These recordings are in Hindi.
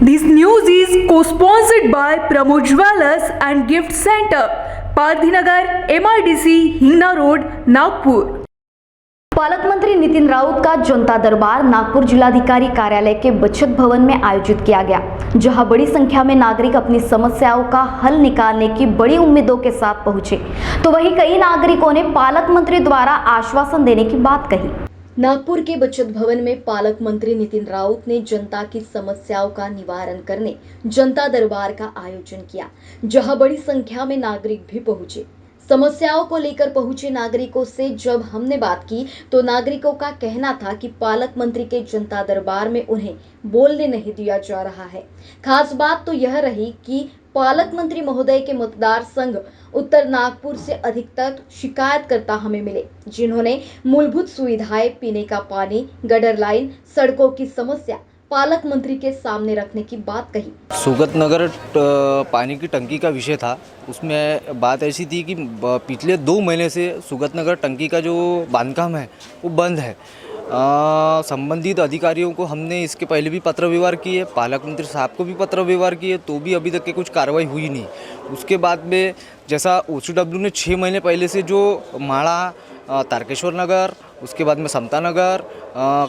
This news is co-sponsored by Pramod Jewellers and Gift Center, पारधीनगर, MIDC, Hingna road, Nagpur. पालक मंत्री नितिन राउत का जनता दरबार नागपुर जिलाधिकारी कार्यालय के बचत भवन में आयोजित किया गया, जहां बड़ी संख्या में नागरिक अपनी समस्याओं का हल निकालने की बड़ी उम्मीदों के साथ पहुंचे, तो वहीं कई नागरिकों ने पालक मंत्री द्वारा आश्वासन देने की बात कही। नागपुर के बचत भवन में पालक मंत्री नितिन राउत ने जनता की समस्याओं का निवारण करने जनता दरबार का आयोजन किया, जहां बड़ी संख्या में नागरिक भी पहुंचे। समस्याओं को लेकर पहुंचे नागरिकों से जब हमने बात की तो नागरिकों का कहना था कि पालक मंत्री के जनता दरबार में उन्हें बोलने नहीं दिया जा रहा है। खास बात तो यह रही कि पालक मंत्री महोदय के मतदार संघ उत्तर नागपुर से अधिकतर शिकायतकर्ता हमें मिले, जिन्होंने मूलभूत सुविधाएं, पीने का पानी, गटर लाइन, सड़कों की समस्या पालक मंत्री के सामने रखने की बात कही। सुगत नगर पानी की टंकी का विषय था। उसमें बात ऐसी थी कि पिछले 2 महीने से सुगत नगर टंकी का जो बांधकाम है वो बंद है। संबंधित अधिकारियों को हमने इसके पहले भी पत्र व्यवहार किए, पालक मंत्री साहब को भी पत्र व्यवहार किए, तो भी अभी तक के कुछ कार्रवाई हुई नहीं। उसके बाद में जैसा OCW ने 6 महीने पहले से जो माड़ा, तारकेश्वर नगर, उसके बाद में समता नगर,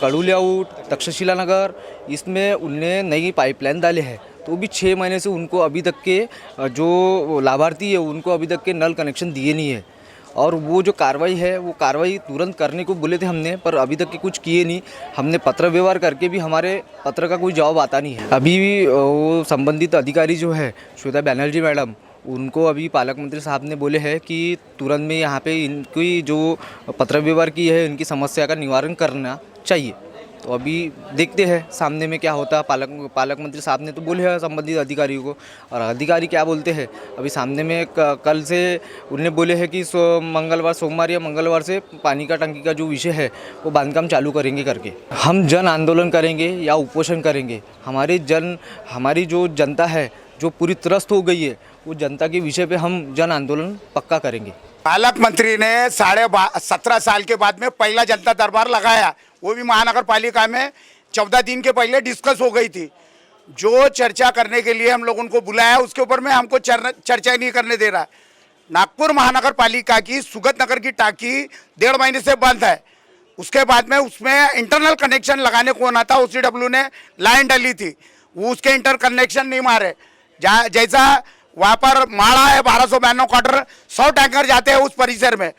कड़ू लेआउट, तक्षशिला नगर, इसमें उनने नई पाइपलाइन डाले हैं, तो भी 6 महीने से उनको अभी तक के जो लाभार्थी है उनको अभी तक के नल कनेक्शन दिए नहीं है। और वो जो कार्रवाई है वो कार्रवाई तुरंत करने को बोले थे हमने, पर अभी तक के कुछ किए नहीं। हमने पत्र व्यवहार करके भी हमारे पत्र का कोई जवाब आता नहीं है। अभी भी वो संबंधित अधिकारी जो है श्वेता बनर्जी मैडम, उनको अभी पालक मंत्री साहब ने बोले हैं कि तुरंत में यहाँ पे इनकी जो पत्र व्यवहार की है इनकी समस्या का निवारण करना चाहिए। तो अभी देखते हैं सामने में क्या होता है। पालक मंत्री साहब ने तो बोले हैं संबंधित अधिकारियों को, और अधिकारी क्या बोलते हैं अभी सामने में। कल से उन्होंने बोले हैं कि सोमवार या मंगलवार से पानी का टंकी का जो विषय है वो बांधकाम चालू करेंगे करके। हम जन आंदोलन करेंगे या उपोषण करेंगे। हमारी जो जनता है जो पूरी त्रस्त हो गई है, वो जनता के विषय पे हम जन आंदोलन पक्का करेंगे। पालक मंत्री ने 17.5 साल के बाद में पहला जनता दरबार लगाया, वो भी महानगर पालिका में 14 दिन के पहले डिस्कस हो गई थी। जो चर्चा करने के लिए हम लोगों को बुलाया उसके ऊपर में हमको चर्चा नहीं करने दे रहा। नागपुर महानगर पालिका की सुगत नगर की टाँकी 1.5 महीने से बंद है। उसके बाद में उसमें इंटरनल कनेक्शन लगाने को होना था, OCW ने लाइन डाली थी, वो उसके इंटर कनेक्शन नहीं मारे। जैसा वहाँ पर माड़ा है 1292 क्वार्टर, 100 टैंकर जाते हैं उस परिसर में।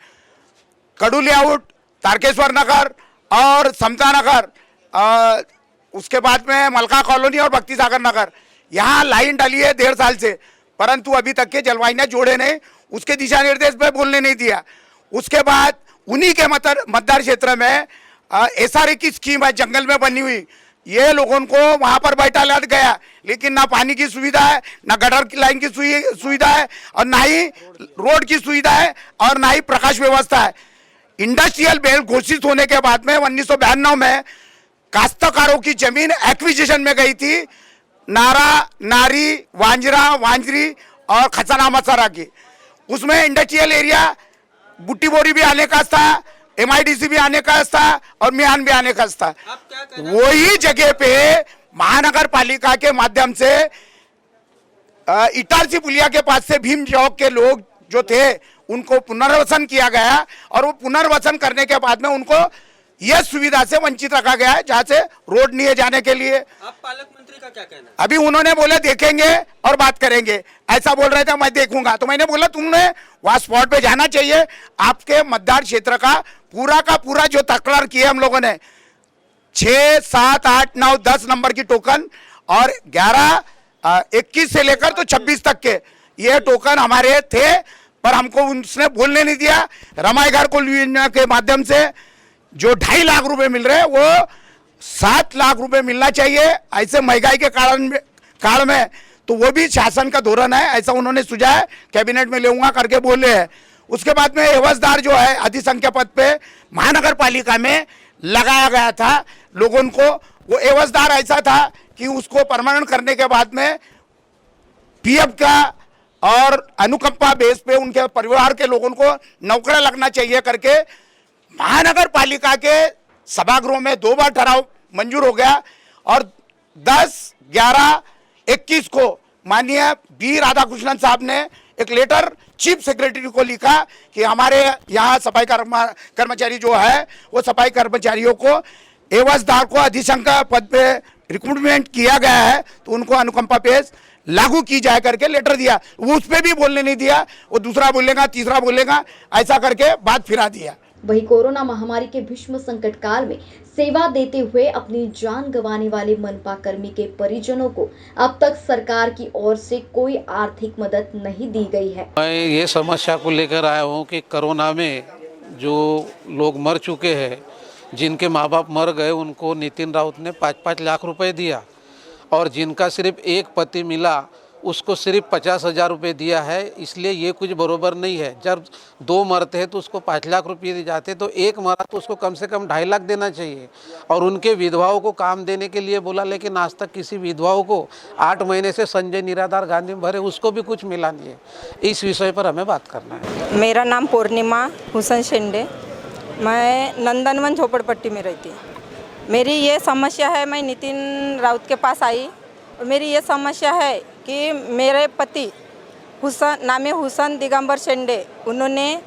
कड़ू लेआउट, तारकेश्वर नगर और समता नगर, उसके बाद में मलका कॉलोनी और भक्ति सागर नगर, यहाँ लाइन डाली है 1.5 साल से, परंतु अभी तक के जलवाहिनियाँ जोड़े नहीं, उसके दिशा निर्देश पे बोलने नहीं दिया। उसके बाद उन्हीं के मतदार क्षेत्र में SRA की स्कीम है जंगल में बनी हुई, ये लोगों को वहाँ पर बैठा लाद गया, लेकिन ना पानी की सुविधा है, ना गटर की लाइन की सुविधा है, और ना ही रोड की सुविधा है, और ना ही प्रकाश व्यवस्था है। इंडस्ट्रियल बेल्ट घोषित होने के बाद में 1992 में काश्तकारों की जमीन एक्विजिशन में गई थी, नारा, नारी, वांजरी और खचाना मसारा की। उसमें इंडस्ट्रियल एरिया बुट्टी बोरी भी आने का था, MIDC भी आने का था और मियान भी आने का था। वही जगह पे महानगर पालिका के माध्यम से इटारसी पुलिया के पास से भीम चौक के लोग जो थे उनको पुनर्वसन किया गया, और वो पुनर्वसन करने के बाद में उनको यह सुविधा से वंचित रखा गया है, जहाँ से रोड नहीं है जाने के लिए। आप पालक मंत्री का क्या कहना है? अभी उन्होंने बोले देखेंगे और बात करेंगे, ऐसा बोल रहे थे, मैं देखूंगा। तो मैंने बोला तुमने वहां स्पॉट पे जाना चाहिए। आपके मतदार क्षेत्र का पूरा जो तकरार किया हम लोगों ने, 6, 7, 8, 9, 10 नंबर की टोकन और 21 से लेकर तो 26 तक के ये टोकन हमारे थे, पर हमको उसने बोलने नहीं दिया। रमाईघर को के माध्यम से जो 2.5 लाख रुपए मिल रहे हैं वो 7 लाख रुपए मिलना चाहिए। ऐसे महंगाई के काल में तो वो भी शासन का धोरण है, ऐसा उन्होंने सुझाया, कैबिनेट में लेऊंगा करके बोले हैं। उसके बाद में एवजदार जो है अधिसंख्या पद पे महानगर पालिका में लगाया गया था लोगों को, वो एवजदार ऐसा था कि उसको परमानेंट करने के बाद में PF का और अनुकंपा बेस पे उनके परिवार के लोगों को नौकरी लगना चाहिए करके महानगर पालिका के सभागृह में 2 बार ठराव मंजूर हो गया, और 10, 11 21 को माननीय बी राधाकृष्णन साहब ने एक लेटर चीफ सेक्रेटरी को लिखा कि हमारे यहाँ सफाई कर्मचारी जो है वो सफाई कर्मचारियों को एवजदार को अधिशंका पद पे रिक्रूटमेंट किया गया है तो उनको अनुकंपा पेश लागू की जाए करके लेटर दिया। वो उस पर भी बोलने नहीं दिया, वो दूसरा बोलेगा तीसरा बोलेगा, ऐसा करके बात फिरा दिया। वही कोरोना महामारी के भीष्म संकट काल में सेवा देते हुए अपनी जान गंवाने वाले मनपा कर्मी के परिजनों को अब तक सरकार की ओर से कोई आर्थिक मदद नहीं दी गई है। मैं ये समस्या को लेकर आया हूँ कि कोरोना में जो लोग मर चुके हैं, जिनके माँ बाप मर गए, उनको नितिन राउत ने 5-5 लाख रुपए दिया और जिनका सिर्फ एक पति मिला उसको सिर्फ 50,000 रुपये दिया है। इसलिए ये कुछ बरोबर नहीं है। जब 2 मरते हैं तो उसको 5 लाख रुपये दिए जाते, तो एक मरा तो उसको कम से कम 2.5 लाख देना चाहिए। और उनके विधवाओं को काम देने के लिए बोला, लेकिन आज तक किसी विधवाओं को 8 महीने से संजय निराधार गांधी में भरे उसको भी कुछ मिला नहीं है। इस विषय पर हमें बात करना है। मेरा नाम पूर्णिमा हुसैन शेंडे, मैं नंदनवन झोपड़पट्टी में रहती हूँ। मेरी ये समस्या है, मैं नितिन राउत के पास आई और मेरी ये समस्या है कि मेरे पति हुसैन दिगंबर शेंडे, उन्होंने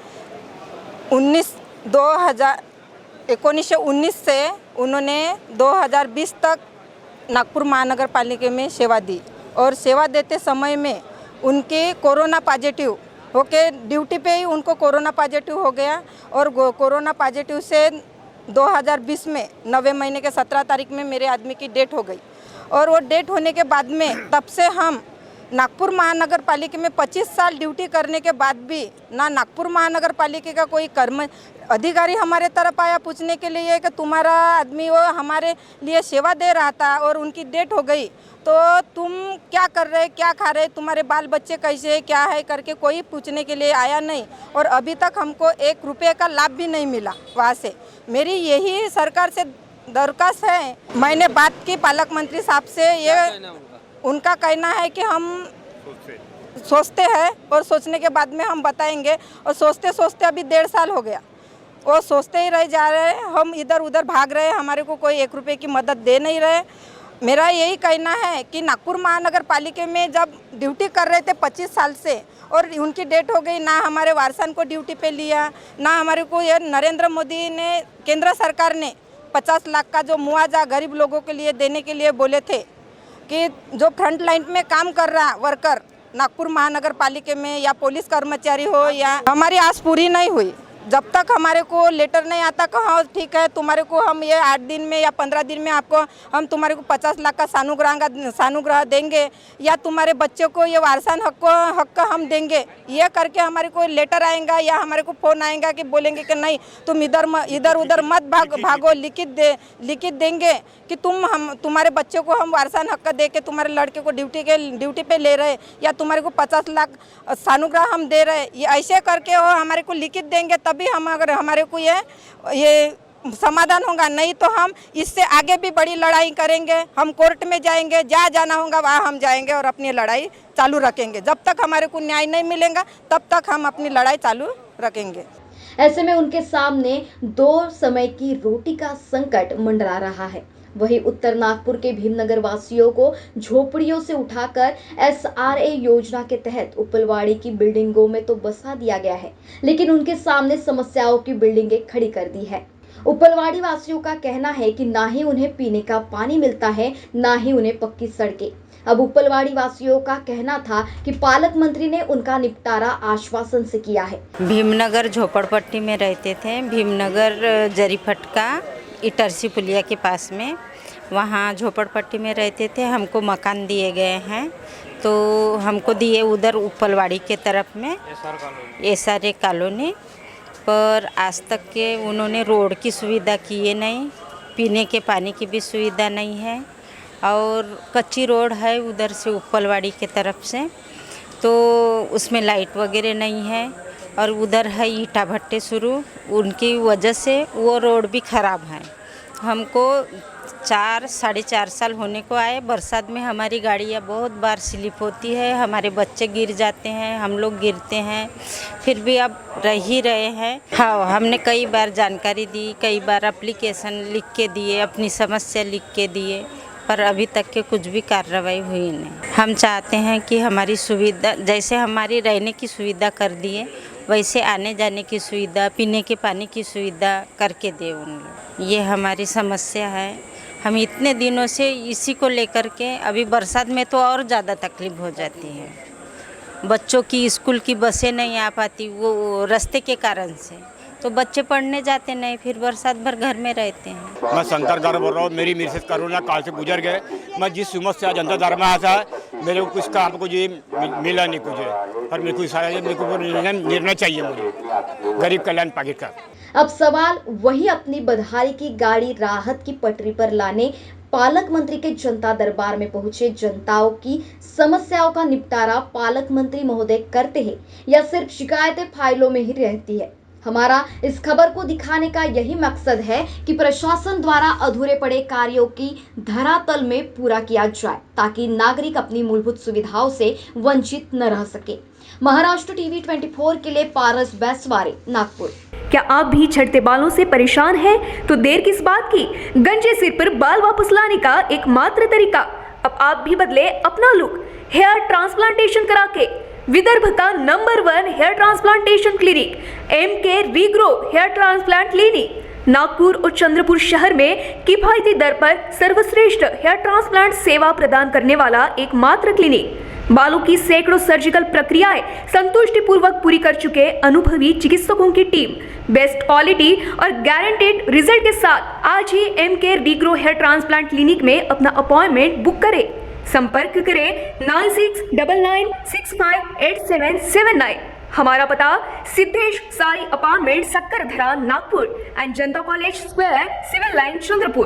1919 से उन्होंने 2020 तक नागपुर महानगर पालिका में सेवा दी और सेवा देते समय में उनके कोरोना पॉजिटिव होके ड्यूटी पे ही उनको कोरोना पॉजिटिव हो गया और कोरोना पॉजिटिव से 2020 में 9वें महीने के 17 तारीख में मेरे आदमी की डेथ हो गई। और वो डेथ होने के बाद में तब से हम नागपुर महानगर पालिका में 25 साल ड्यूटी करने के बाद भी ना नागपुर महानगर पालिका का कोई अधिकारी हमारे तरफ आया पूछने के लिए कि तुम्हारा आदमी वो हमारे लिए सेवा दे रहा था और उनकी डेथ हो गई, तो तुम क्या कर रहे, क्या खा रहे, तुम्हारे बाल बच्चे कैसे है, क्या है करके कोई पूछने के लिए आया नहीं। और अभी तक हमको 1 रुपये का लाभ भी नहीं मिला वहाँ से। मेरी यही सरकार से दरख्वास्त है। मैंने बात की पालक मंत्री साहब से, ये उनका कहना है कि हम सोचते हैं और सोचने के बाद में हम बताएंगे। और सोचते सोचते अभी 1.5 साल हो गया, वो सोचते ही रह जा रहे हैं। हम इधर उधर भाग रहे हैं, हमारे को कोई 1 रुपये की मदद दे नहीं रहे। मेरा यही कहना है कि नागपुर महानगर पालिका में जब ड्यूटी कर रहे थे 25 साल से और उनकी डेथ हो गई, ना हमारे वारसन को ड्यूटी पे लिया, ना हमारे को ये नरेंद्र मोदी ने, केंद्र सरकार ने 50 लाख का जो मुआवजा गरीब लोगों के लिए देने के लिए बोले थे कि जो फ्रंट लाइन में काम कर रहा वर्कर नागपुर महानगर पालिका में या पुलिस कर्मचारी हो, या हमारी आस पूरी नहीं हुई। जब तक हमारे को लेटर नहीं आता कि हाँ ठीक है तुम्हारे को हम ये 8 दिन में या 15 दिन में आपको हम तुम्हारे को 50 लाख का सानुग्रह देंगे या तुम्हारे बच्चों को ये वारसान हक हम देंगे, ये करके हमारे को लेटर आएगा या हमारे को फ़ोन आएगा कि बोलेंगे कि नहीं तुम इधर उधर मत भागो, लिखित देंगे कि तुम्हारे बच्चों को हम वारसान हक दे के तुम्हारे लड़के को ड्यूटी पे ले रहे या तुम्हारे को 50 लाख सानुग्रह हम दे रहे, ये ऐसे करके वो हमारे को लिखित देंगे तभी हम अगर हमारे को ये समाधान होगा। नहीं तो हम इससे आगे भी बड़ी लड़ाई करेंगे, हम कोर्ट में जाएंगे, जहाँ जाना होगा वहाँ हम जाएंगे और अपनी लड़ाई चालू रखेंगे। जब तक हमारे को न्याय नहीं मिलेगा तब तक हम अपनी लड़ाई चालू रखेंगे। ऐसे में उनके सामने 2 समय की रोटी का संकट मंडरा रहा है। वहीं उत्तर नागपुर के भीमनगर वासियों को झोपड़ियों से उठाकर SRA योजना के तहत उपलवाड़ी की बिल्डिंगों में तो बसा दिया गया है, लेकिन उनके सामने समस्याओं की बिल्डिंगें खड़ी कर दी है। उपलवाड़ी वासियों का कहना है कि ना ही उन्हें पीने का पानी मिलता है, ना ही उन्हें पक्की सड़कें। अब उपलवाड़ी वासियों का कहना था कि पालक मंत्री ने उनका निपटारा आश्वासन से किया है। भीमनगर झोपड़पट्टी में रहते थे, भीमनगर जरीफटका इटरसी पुलिया के पास में, वहाँ झोपड़पट्टी में रहते थे। हमको मकान दिए गए हैं, तो हमको दिए उधर उपलवाड़ी के तरफ में SRA कॉलोनी, पर आज तक के उन्होंने रोड की सुविधा किए नहीं, पीने के पानी की भी सुविधा नहीं है और कच्ची रोड है उधर से उपलवाड़ी के तरफ से, तो उसमें लाइट वगैरह नहीं है और उधर है ईंटा भट्टे शुरू, उनकी वजह से वो रोड भी ख़राब है। हमको 4-4.5 साल होने को आए। बरसात में हमारी गाड़ियाँ बहुत बार स्लिप होती है, हमारे बच्चे गिर जाते हैं, हम लोग गिरते हैं, फिर भी अब रह ही रहे हैं। हाँ, हमने कई बार जानकारी दी, कई बार एप्लीकेशन लिख के दिए, अपनी समस्या लिख के दिए, पर अभी तक के कुछ भी कार्रवाई हुई नहीं। हम चाहते हैं कि हमारी सुविधा, जैसे हमारी रहने की सुविधा कर दिए वैसे आने जाने की सुविधा, पीने के पानी की सुविधा करके दे उन लोग। ये हमारी समस्या है। हम इतने दिनों से इसी को लेकर के, अभी बरसात में तो और ज़्यादा तकलीफ हो जाती है। बच्चों की स्कूल की बसें नहीं आ पाती वो रास्ते के कारण से, तो बच्चे पढ़ने जाते नहीं, फिर बरसात भर घर में रहते हैं। मैं शंकर गार बोल रहा हूँ। मेरी मिसेस कोरोना काल से गुजर गए। मैं जिस उम्र से जनता दरबार में आया था, मेरे को कुछ काम को जी मिला नहीं कुछ है, और मेरे को सारा मेरे को निर्णय चाहिए मुझे गरीब कल्याण पैकेज का। अब सवाल वही अपनी बधाई की गाड़ी राहत की पटरी पर लाने पालक मंत्री के जनता दरबार में पहुंचे जनताओं की समस्याओं का निपटारा पालक मंत्री महोदय करते हैं या सिर्फ शिकायतें फाइलों में ही रहती है। हमारा इस खबर को दिखाने का यही मकसद है कि प्रशासन द्वारा अधूरे पड़े कार्यों की धरातल में पूरा किया जाए ताकि नागरिक अपनी मूलभूत सुविधाओं से वंचित न रह सके। महाराष्ट्र टीवी 24 के लिए पारस बैसवारे, नागपुर। क्या आप भी झड़ते बालों से परेशान हैं? तो देर किस बात की, गंजे सिर पर बाल वापस लाने का एकमात्र तरीका। अब आप भी बदले अपना लुक हेयर ट्रांसप्लांटेशन करा के। विदर्भ का number 1 hair transplantation clinic MK regrow hair transplant clinic Nagpur और चंद्रपुर शहर में किफायती दर पर सर्वश्रेष्ठ हेयर ट्रांसप्लांट सेवा प्रदान करने वाला एकमात्र क्लिनिक। बालों की सैकड़ों सर्जिकल प्रक्रियाएं संतुष्टिपूर्वक पूरी कर चुके अनुभवी चिकित्सकों की टीम बेस्ट क्वालिटी और गारंटेड रिजल्ट के साथ आज ही MK regrow hair transplant clinic में अपना अपॉइंटमेंट बुक करें। संपर्क करें 9699658779। हमारा पता Siddhesh Sai apartment Sakkardara Nagpur and Janata college square civil line Chandrapur.